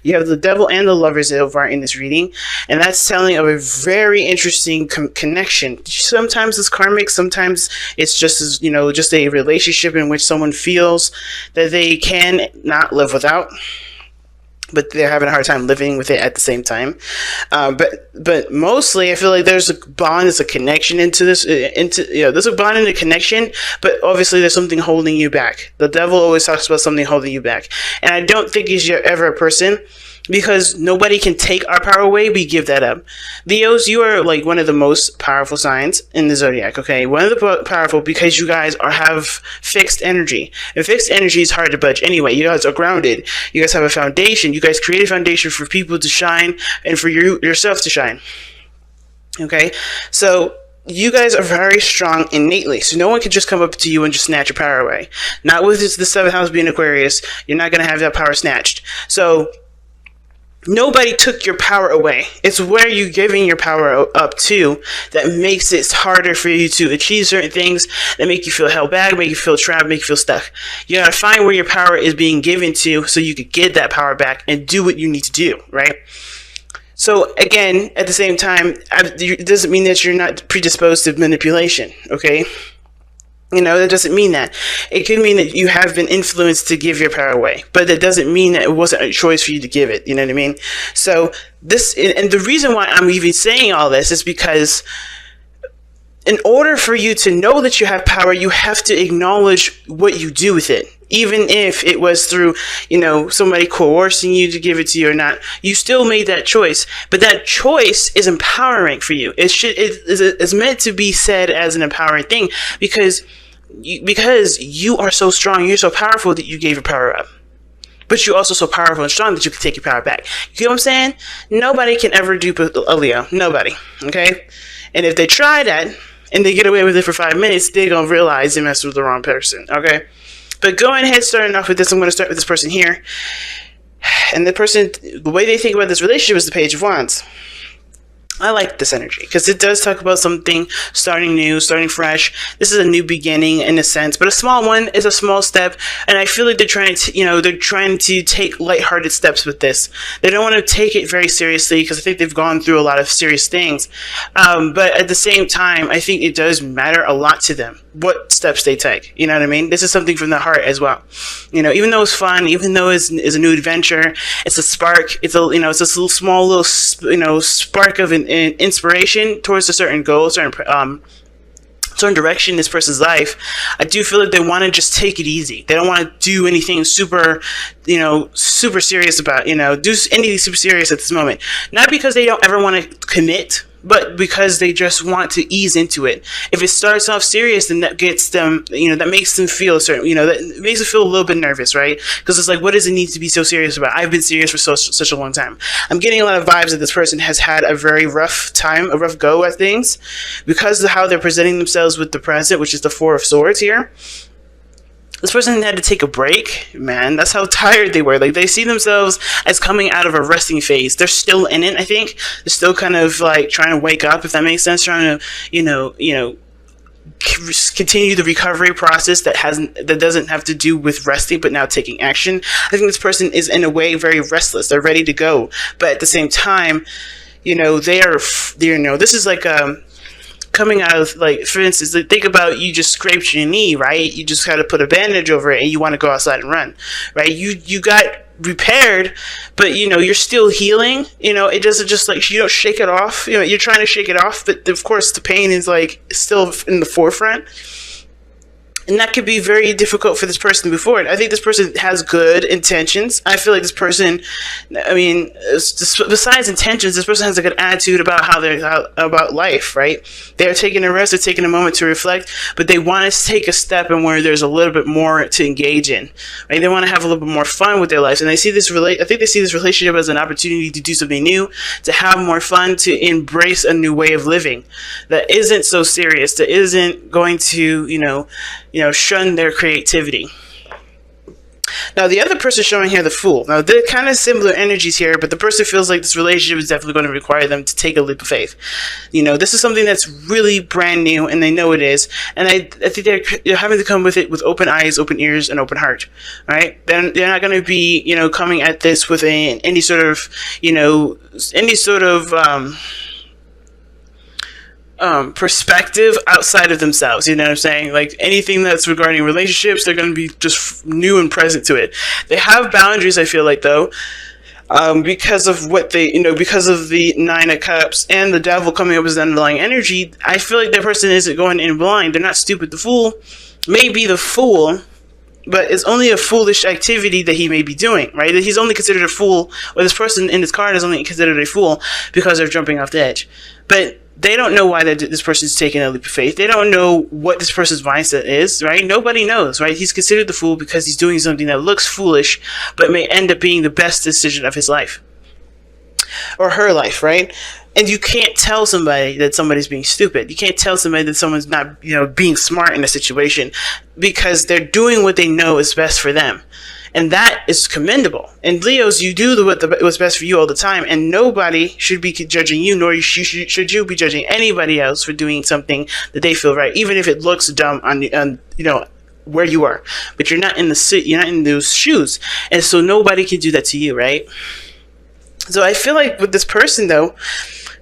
You have the Devil and the Lovers so far in this reading, and that's telling of a very interesting connection. Sometimes it's karmic, sometimes it's just just a relationship in which someone feels that they can not live without, but they're having a hard time living with it at the same time. But mostly, I feel like there's a bond, there's a connection there's a bond and a connection, but obviously there's something holding you back. The Devil always talks about something holding you back, and I don't think he's ever a person, because nobody can take our power away. We give that up. Leos, you are like one of the most powerful signs in the zodiac. Okay, one of the powerful, because you guys have fixed energy, and fixed energy is hard to budge anyway. You guys are grounded. You guys have a foundation. You guys create a foundation for people to shine and for yourself to shine. Okay, so you guys are very strong innately, so no one can just come up to you and just snatch your power away. Not with the 7th house being Aquarius. You're not going to have that power snatched. So nobody took your power away. It's where you're giving your power up to that makes it harder for you to achieve certain things, that make you feel held back, make you feel trapped, make you feel stuck. You gotta find where your power is being given to so you could get that power back and do what you need to do, right? So again, at the same time, it doesn't mean that you're not predisposed to manipulation, okay? That doesn't mean that. It could mean that you have been influenced to give your power away, but that doesn't mean that it wasn't a choice for you to give it. You know what I mean? So and the reason why I'm even saying all this is because in order for you to know that you have power, you have to acknowledge what you do with it. Even if it was through, somebody coercing you to give it to you or not, you still made that choice. But that choice is empowering for you. It's meant to be said as an empowering thing because you are so strong, you're so powerful that you gave your power up. But you're also so powerful and strong that you can take your power back. You get what I'm saying? Nobody can ever dupe a Leo. Nobody. Okay? And if they try that and they get away with it for 5 minutes, they're going to realize they messed with the wrong person. Okay? But going ahead, starting off with this, I'm going to start with this person here. And the way they think about this relationship is the Page of Wands. I like this energy because it does talk about something starting new, starting fresh. This is a new beginning in a sense, but a small one is a small step. And I feel like they're trying to take lighthearted steps with this. They don't want to take it very seriously because I think they've gone through a lot of serious things. But at the same time, I think it does matter a lot to them what steps they take. You know what I mean? This is something from the heart as well. Even though it's fun, even though it's a new adventure, it's a spark. It's a small little spark of an inspiration towards a certain goal, certain direction in this person's life. I do feel like they want to just take it easy. They don't want to do anything super serious about, do anything super serious at this moment. Not because they don't ever want to commit, but because they just want to ease into it. If it starts off serious, then that gets them, that makes them feel certain, that makes them feel a little bit nervous, right? Because it's like, what does it need to be so serious about? I've been serious for such a long time. I'm getting a lot of vibes that this person has had a very rough time, a rough go at things, because of how they're presenting themselves with the present, which is the Four of Swords here. This person had to take a break, man. That's how tired they were. Like, they see themselves as coming out of a resting phase. They're still in it, I think. They're still kind of like trying to wake up, if that makes sense. Trying to, continue the recovery process that doesn't have to do with resting, but now taking action. I think this person is in a way very restless. They're ready to go, but at the same time, this is like coming out of, like, for instance, like, think about you just scraped your knee, right? You just got to put a bandage over it and you want to go outside and run, right? You got repaired, but you're still healing. It doesn't just, like, you don't shake it off. You're trying to shake it off, but of course the pain is, like, still in the forefront. And that could be very difficult for this person to move forward. I think this person has good intentions. I feel like this person, besides intentions, this person has a good attitude about about life, right? They're taking a rest, they're taking a moment to reflect, but they want to take a step in where there's a little bit more to engage in, right? They want to have a little bit more fun with their lives, and I think they see this relationship as an opportunity to do something new, to have more fun, to embrace a new way of living that isn't so serious, that isn't going to, shun their creativity. Now, the other person showing here, the Fool. Now, they're kind of similar energies here, but the person feels like this relationship is definitely going to require them to take a leap of faith. You know, this is something that's really brand new, and they know it is. And I think they're having to come with it with open eyes, open ears, and open heart, right? They're not going to be, you know, coming at this with any sort of, you know, perspective outside of themselves. You know what I'm saying? Like anything that's regarding relationships, they're going to be just new and present to it. They have boundaries, I feel like, though, because of what they, you know, because of the Nine of Cups and the Devil coming up as the underlying energy. I feel like that person isn't going in blind. They're not stupid. The Fool may be the fool, but it's only a foolish activity that he may be doing, right? That he's only considered a fool, or this person in this card is only considered a fool because they're jumping off the edge. But they don't know why this person's taking a leap of faith. They don't know what this person's mindset is, right? Nobody knows, right? He's considered the fool because he's doing something that looks foolish, but may end up being the best decision of his life. Or her life, right? And you can't tell somebody that somebody's being stupid. You can't tell somebody that someone's not, you know, being smart in a situation, because they're doing what they know is best for them. And that is commendable. And Leos, you do what's best for you all the time, and nobody should be judging you, nor should you be judging anybody else for doing something that they feel right, even if it looks dumb on you know, where you are. But you're not in those shoes, and so nobody can do that to you, right? So I feel like with this person, though,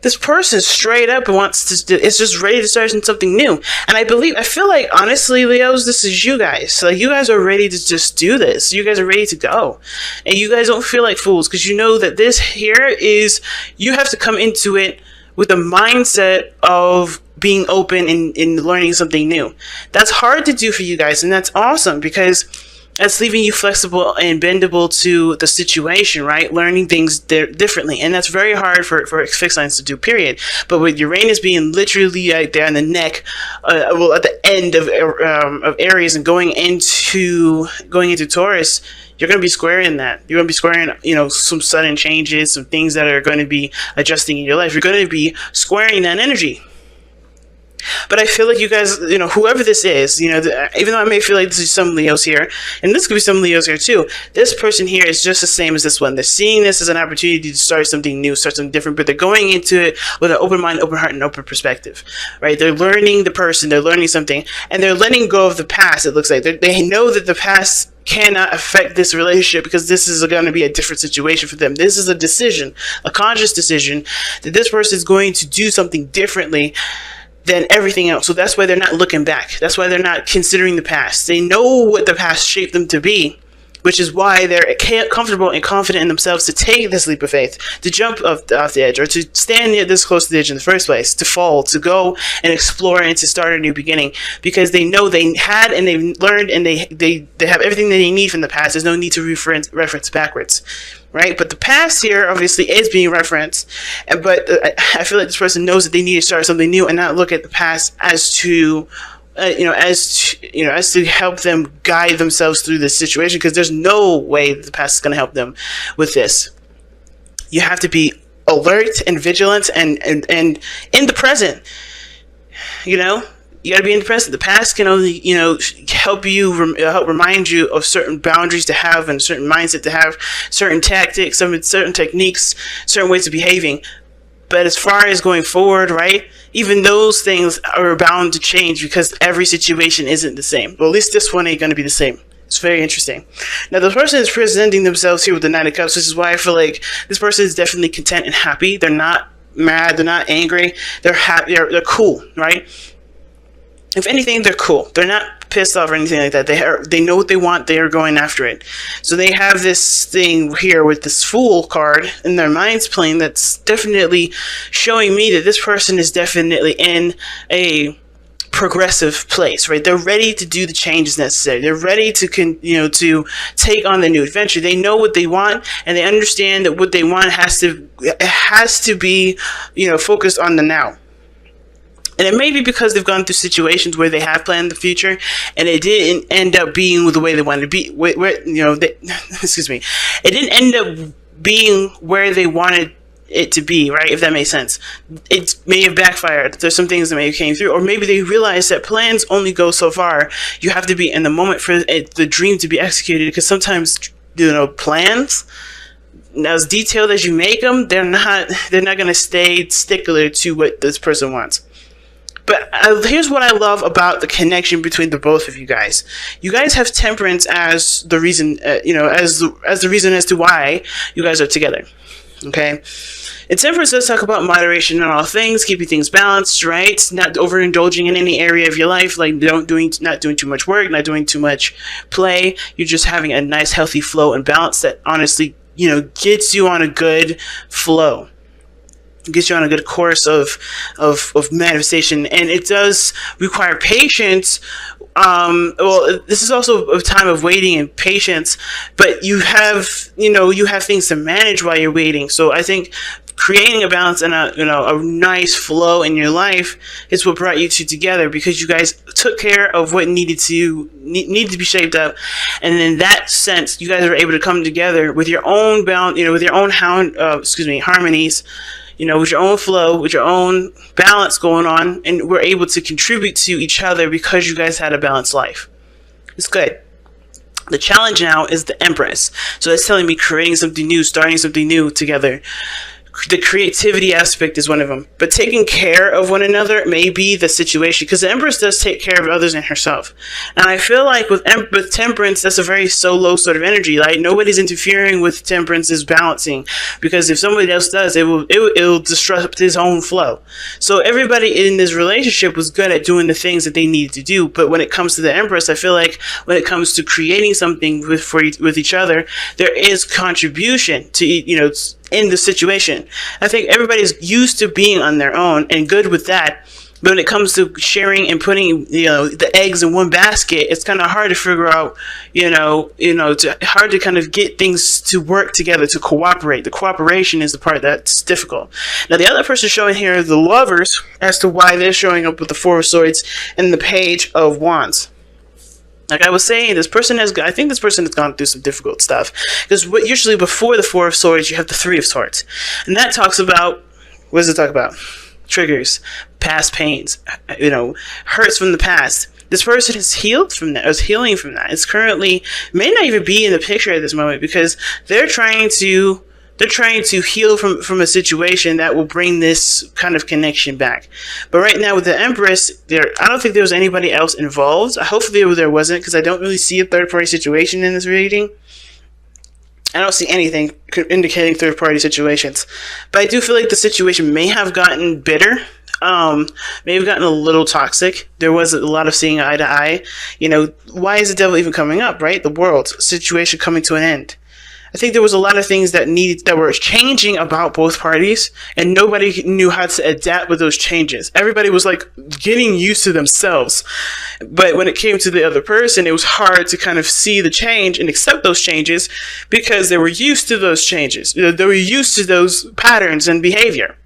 this person straight up wants to, is just ready to start something new. And I feel like, honestly, Leos, this is you guys. So, like, you guys are ready to just do this. You guys are ready to go. And you guys don't feel like fools, because you know that this here is, you have to come into it with a mindset of being open and learning something new. That's hard to do for you guys, and that's awesome, because that's leaving you flexible and bendable to the situation, right? Learning things differently. And that's very hard for fixed signs to do, period. But with Uranus being literally right there in the neck, at the end of Aries and going into Taurus, you're going to be squaring that. You're going to be squaring, you know, some sudden changes, some things that are going to be adjusting in your life. You're going to be squaring that energy. But I feel like you guys, you know, whoever this is, you know, even though I may feel like this is some Leos here, and this could be some Leos here too, this person here is just the same as this one. They're seeing this as an opportunity to start something new, start something different, but they're going into it with an open mind, open heart, and open perspective, right? They're learning the person, they're learning something, and they're letting go of the past, it looks like. They know that the past cannot affect this relationship, because this is going to be a different situation for them. This is a decision, a conscious decision, that this person is going to do something differently than everything else. So that's why they're not looking back. That's why they're not considering the past. They know what the past shaped them to be, which is why they're comfortable and confident in themselves to take this leap of faith, to jump off the edge, or to stand near this close to the edge in the first place, to fall, to go and explore, and to start a new beginning, because they know they had and they've learned, and they have everything that they need from the past. There's no need to reference backwards, right? But the past here obviously is being referenced, but I feel like this person knows that they need to start something new and not look at the past as to as to help them guide themselves through this situation, because there's no way that the past is going to help them with this. You have to be alert and vigilant and in the present. You know, you got to be in the present. The past can only, you know, help remind you of certain boundaries to have, and certain mindset to have, certain tactics, certain techniques, certain ways of behaving. But as far as going forward, right, even those things are bound to change, because every situation isn't the same. Well, at least this one ain't going to be the same. It's very interesting. Now, the person is presenting themselves here with the Nine of Cups, which is why I feel like this person is definitely content and happy. They're not mad. They're not angry. They're happy. They're cool, right? If anything, they're cool. They're not pissed off or anything like that. They know what they want. They are going after it. So they have this thing here with this Fool card in their minds plane that's definitely showing me that this person is definitely in a progressive place, right? They're ready to do the changes necessary. They're ready to to take on the new adventure. They know what they want, and they understand that what they want has to be, focused on the now. And it may be because they've gone through situations where they have planned the future, and it didn't end up being the way they wanted to be. It didn't end up being where they wanted it to be, right? If that makes sense. It may have backfired. There's some things that may have came through, or maybe they realized that plans only go so far. You have to be in the moment for the dream to be executed, because sometimes, plans, as detailed as you make them, they're not going to stay stickler to what this person wants. But here's what I love about the connection between the both of you guys. You guys have temperance as the reason, as the reason as to why you guys are together. Okay? And temperance does talk about moderation in all things, keeping things balanced, right? Not overindulging in any area of your life, like not doing too much work, not doing too much play. You're just having a nice, healthy flow and balance that honestly, gets you on a good flow. Gets you on a good course of manifestation, and it does require patience. This is also a time of waiting and patience, but you have things to manage while you're waiting. So I think creating a balance and a nice flow in your life is what brought you two together, because you guys took care of what needed to be shaped up, and in that sense, you guys were able to come together with your own balance, with your own harmonies. With your own flow, with your own balance going on, and we're able to contribute to each other because you guys had a balanced life. It's good. The challenge now is the Empress. So that's telling me creating something new, starting something new together. The creativity aspect is one of them. But taking care of one another may be the situation, because the Empress does take care of others and herself. And I feel like with temperance, that's a very solo sort of energy. Like, nobody's interfering with temperance's balancing, because if somebody else does, it will disrupt his own flow. So everybody in this relationship was good at doing the things that they needed to do. But when it comes to the Empress, I feel like when it comes to creating something with each other, there is contribution to, in the situation. I think everybody's used to being on their own and good with that. But when it comes to sharing and putting, the eggs in one basket, it's kind of hard to figure out, hard to kind of get things to work together, to cooperate. The cooperation is the part that's difficult. Now, the other person showing here are the Lovers, as to why they're showing up with the Four of Swords and the Page of Wands. Like I was saying, I think this person has gone through some difficult stuff. Because usually before the Four of Swords, you have the Three of Swords. And that talks about, what does it talk about? Triggers, past pains, hurts from the past. This person is healed from that, is healing from that. It's currently, may not even be in the picture at this moment, because they're trying to heal from a situation that will bring this kind of connection back. But right now with the Empress, I don't think there was anybody else involved. Hopefully there wasn't, because I don't really see a third-party situation in this reading. I don't see anything indicating third-party situations. But I do feel like the situation may have gotten bitter. May have gotten a little toxic. There was a lot of seeing eye to eye. Why is the devil even coming up, right? The world situation coming to an end. I think there was a lot of things that were changing about both parties, and nobody knew how to adapt with those changes. Everybody was like getting used to themselves. But when it came to the other person, it was hard to kind of see the change and accept those changes, because they were used to those changes. They were used to those patterns and behavior.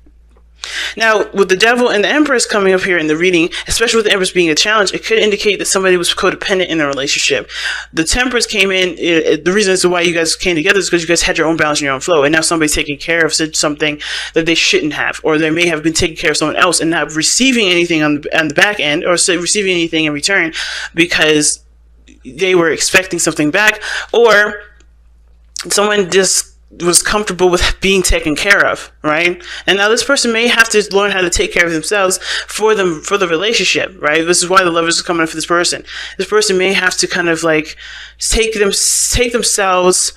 Now, with the Devil and the Empress coming up here in the reading, especially with the Empress being a challenge, it could indicate that somebody was codependent in a relationship. The Temperance came in, the reason as to why you guys came together is because you guys had your own balance and your own flow, and now somebody's taking care of something that they shouldn't have, or they may have been taking care of someone else and not receiving anything on the back end, or receiving anything in return because they were expecting something back, or someone just was comfortable with being taken care of, right? And now this person may have to learn how to take care of themselves for the relationship, right? This is why the Lovers is coming up for this person. This person may have to kind of like take themselves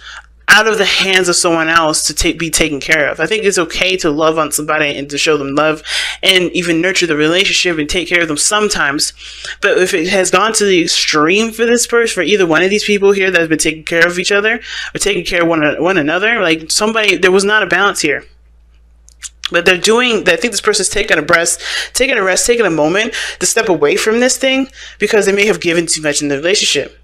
out of the hands of someone else to be taken care of. I think it's okay to love on somebody and to show them love and even nurture the relationship and take care of them sometimes. But if it has gone to the extreme for this person, for either one of these people here that have been taking care of each other or taking care of one another, like there was not a balance here. But I think this person's taking a rest, taking a moment to step away from this thing because they may have given too much in the relationship.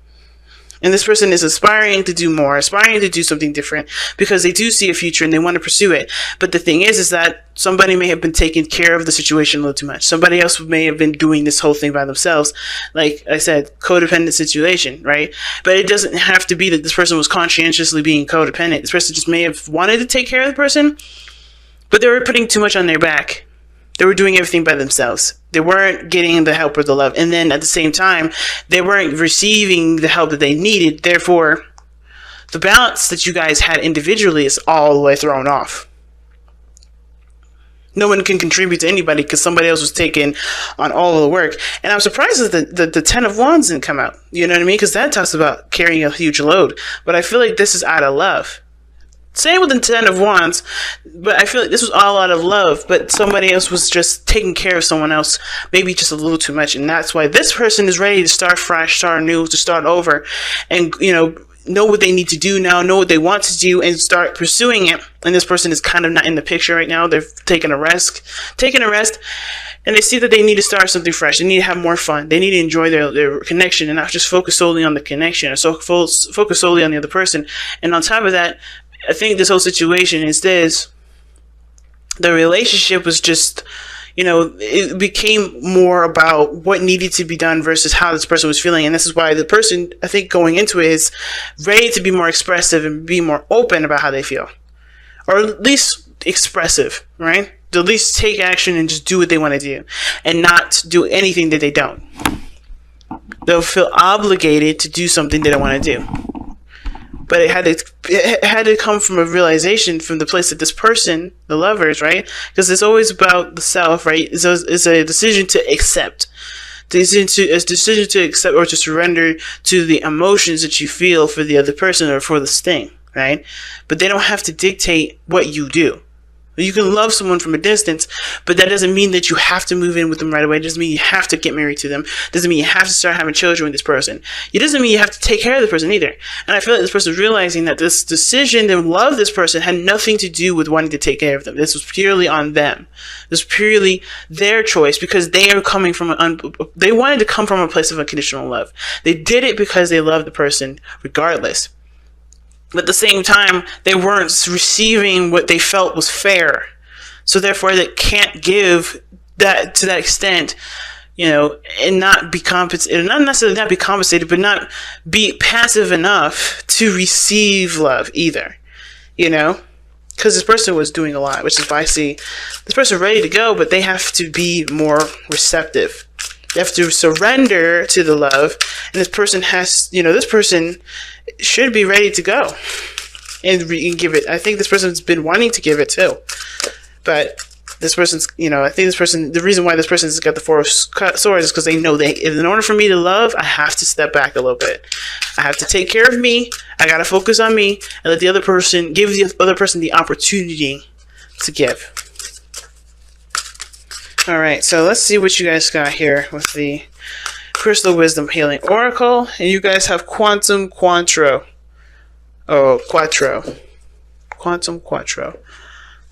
And this person is aspiring to do more, aspiring to do something different because they do see a future and they want to pursue it. But the thing is that somebody may have been taking care of the situation a little too much. Somebody else may have been doing this whole thing by themselves. Like I said, codependent situation, right? But it doesn't have to be that this person was conscientiously being codependent. This person just may have wanted to take care of the person, but they were putting too much on their back. They were doing everything by themselves. They weren't getting the help or the love. And then at the same time, they weren't receiving the help that they needed. Therefore, the balance that you guys had individually is all the way thrown off. No one can contribute to anybody because somebody else was taking on all of the work. And I'm surprised that the 10 of Wands didn't come out. You know what I mean? Because that talks about carrying a huge load. But I feel like this is out of love. Same with the 10 of Wands, but I feel like this was all out of love, but somebody else was just taking care of someone else, maybe just a little too much, and that's why this person is ready to start fresh, start new, to start over, and, know what they need to do now, know what they want to do, and start pursuing it. And this person is kind of not in the picture right now. They're taking a rest, and they see that they need to start something fresh. They need to have more fun. They need to enjoy their connection and not just focus solely on the connection, or focus solely on the other person. And on top of that, I think this whole situation is this. The relationship was just, it became more about what needed to be done versus how this person was feeling. And this is why the person, I think, going into it is ready to be more expressive and be more open about how they feel. Or at least expressive, right? To at least take action and just do what they want to do and not do anything that they don't. They'll feel obligated to do something they don't want to do. But it had to come from a realization from the place that this person, the lovers, right? Because it's always about the self, right? It's a decision to accept. A decision to accept or to surrender to the emotions that you feel for the other person or for this thing, right? But they don't have to dictate what you do. You can love someone from a distance, but that doesn't mean that you have to move in with them right away. It doesn't mean you have to get married to them. It doesn't mean you have to start having children with this person. It doesn't mean you have to take care of the person either. And I feel like this person is realizing that this decision to love this person had nothing to do with wanting to take care of them. This was purely on them. This was purely their choice because they are coming from they wanted to come from a place of unconditional love. They did it because they loved the person regardless. But at the same time, they weren't receiving what they felt was fair. So therefore, they can't give that to that extent, and not be compensated. Not necessarily not be compensated, but not be passive enough to receive love either. Because this person was doing a lot, which is why I see this person ready to go, but they have to be more receptive. They have to surrender to the love, and this person this person should be ready to go and give it. I think this person's been wanting to give it too, but this person's, I think this person, the reason why this person's got the Four of Swords is because they know in order for me to love, I have to step back a little bit. I have to take care of me. I got to focus on me and let the other person, give the other person the opportunity to give. All right, so let's see what you guys got here with the Crystal Wisdom Healing Oracle. And you guys have Quantum Quattro. Oh, Quattro. Quantum Quattro.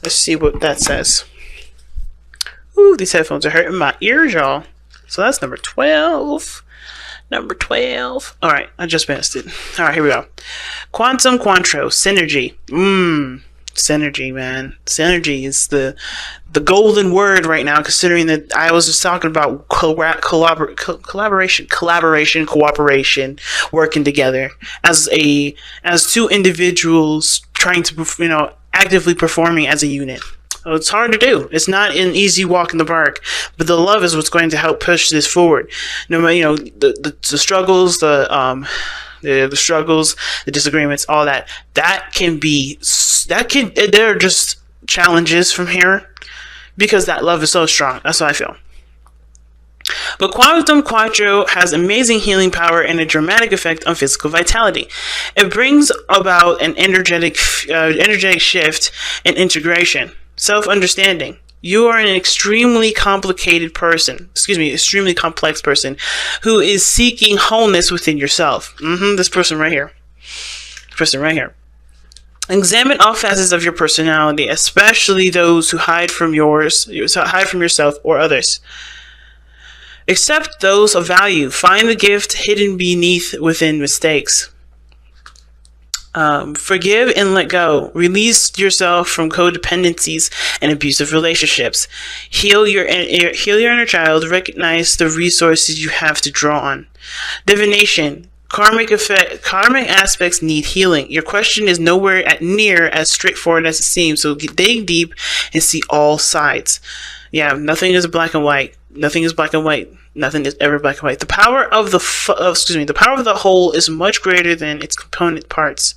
Let's see what that says. Ooh, these headphones are hurting my ears, y'all. So that's number 12. Number 12. All right, I just missed it. All right, here we go. Quantum Quattro. Synergy. Synergy, man. Synergy is the golden word right now, considering that I was just talking about collaboration, cooperation, working together as two individuals trying to, actively performing as a unit. So it's hard to do. It's not an easy walk in the park, but the love is what's going to help push this forward. No matter, the struggles, the struggles, the disagreements, all that they're just challenges from here because that love is so strong. That's what I feel. But Quantum Quattro has amazing healing power and a dramatic effect on physical vitality. It brings about an energetic shift and integration, self-understanding. You are an extremely complex person who is seeking wholeness within yourself. This person right here. Examine all facets of your personality, especially those who hide from yourself or others. Accept those of value. Find the gift hidden within mistakes. Forgive and let go. Release yourself from codependencies and abusive relationships. Heal your inner child. Recognize the resources you have to draw on. Divination. Karmic aspects need healing. Your question is nowhere near as straightforward as it seems, so dig deep and see all sides. Yeah, nothing is black and white. Nothing is black and white. Nothing is ever black and white. The power of the power of the whole is much greater than its component parts.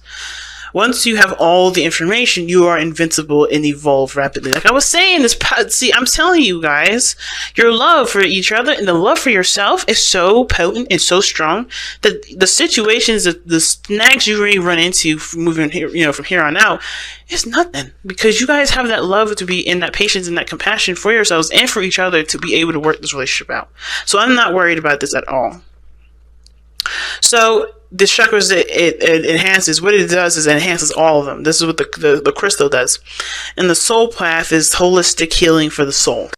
Once you have all the information, you are invincible and evolve rapidly. Like I was saying, I'm telling you guys, your love for each other and the love for yourself is so potent and so strong that the situations, the snags you may run into moving here, from here on out, is nothing, because you guys have that love to be in, that patience and that compassion for yourselves and for each other to be able to work this relationship out. So I'm not worried about this at all. So the chakras, it enhances. What it does is it enhances all of them. This is what the crystal does. And the soul path is holistic healing for the soul.